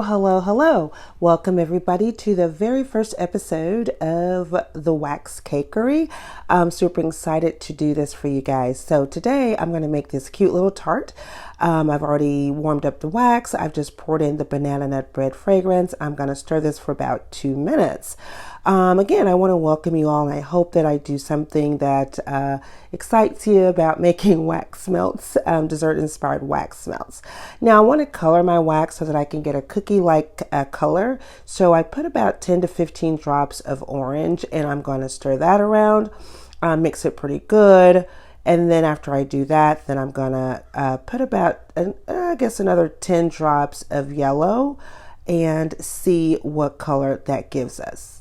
Hello. Welcome everybody to the very first episode of the Wax Cakery. I'm super excited to do this for you guys. So today I'm going to make this cute little tart. I've already warmed up the wax. I've just poured in the banana nut bread fragrance. I'm going to stir this for about 2 minutes. Again, I want to welcome you all, and I hope that I do something that excites you about making wax melts, dessert-inspired wax melts. Now, I want to color my wax so that I can get a cookie-like color. So I put about 10 to 15 drops of orange, and I'm going to stir that around, mix it pretty good. And then after I do that, then I'm going to put about, I guess, another 10 drops of yellow and see what color that gives us.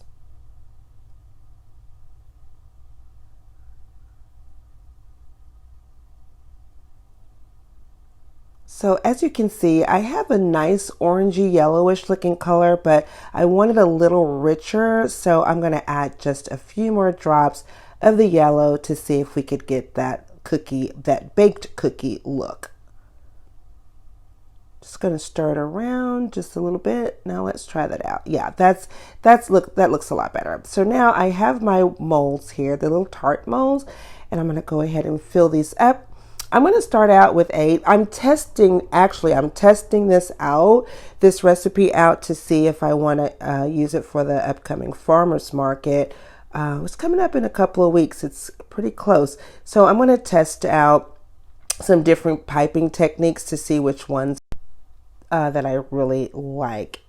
So as you can see, I have a nice orangey yellowish looking color, but I want it a little richer. So I'm going to add just a few more drops of the yellow to see if we could get that cookie, that baked cookie look. Just going to stir it around just a little bit. Now let's try that out. Yeah, that looks a lot better. So now I have my molds here, the little tart molds, and I'm going to go ahead and fill these up. I'm going to start out with 8. I'm testing this recipe out to see if I want to use it for the upcoming farmer's market. It's coming up in a couple of weeks. It's pretty close. So I'm going to test out some different piping techniques to see which ones that I really like.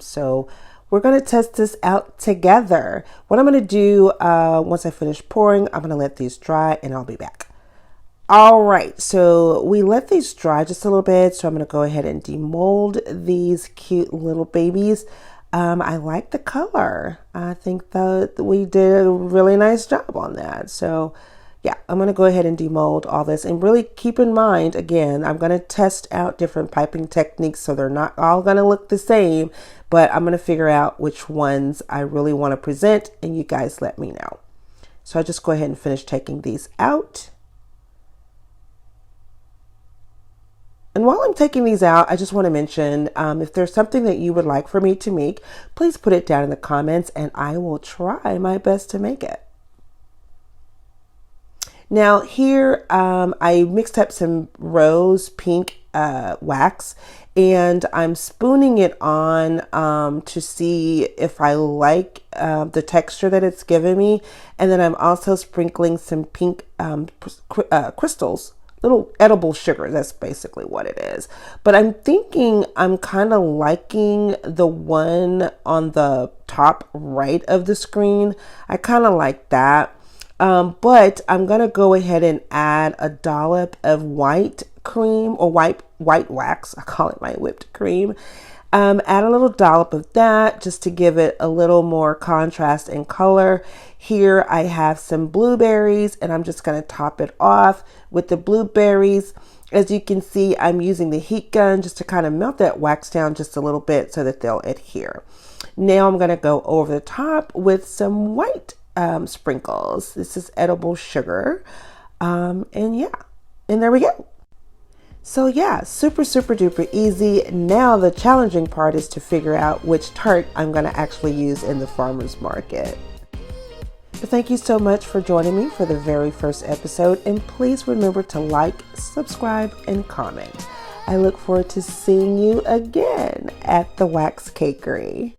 So we're going to test this out together. What I'm going to do once I finish pouring, I'm going to let these dry and I'll be back. All right, so we let these dry just a little bit. So I'm going to go ahead and demold these cute little babies. I like the color. I think that we did a really nice job on that. So yeah, I'm going to go ahead and demold all this, and really keep in mind, again, I'm going to test out different piping techniques. So they're not all going to look the same, but I'm going to figure out which ones I really want to present, and you guys let me know. So I'll just go ahead and finish taking these out. And while I'm taking these out, I just want to mention, if there's something that you would like for me to make, please put it down in the comments and I will try my best to make it. Now here, I mixed up some rose pink wax, and I'm spooning it on to see if I like the texture that it's given me. And then I'm also sprinkling some pink crystals. Little edible sugar, that's basically what it is. But I'm thinking I'm kind of liking the one on the top right of the screen. I kind of like that. But I'm gonna go ahead and add a dollop of white cream, or white wax. I call it my whipped cream. Add a little dollop of that just to give it a little more contrast and color. Here I have some blueberries, and I'm just going to top it off with the blueberries. As you can see, I'm using the heat gun just to kind of melt that wax down just a little bit so that they'll adhere. Now I'm going to go over the top with some white sprinkles. This is edible sugar. And yeah, and there we go. So yeah, super duper easy. Now the challenging part is to figure out which tart I'm going to actually use in the farmer's market. But thank you so much for joining me for the very first episode, and please remember to like, subscribe, and comment. I look forward to seeing you again at the Wax Cakery.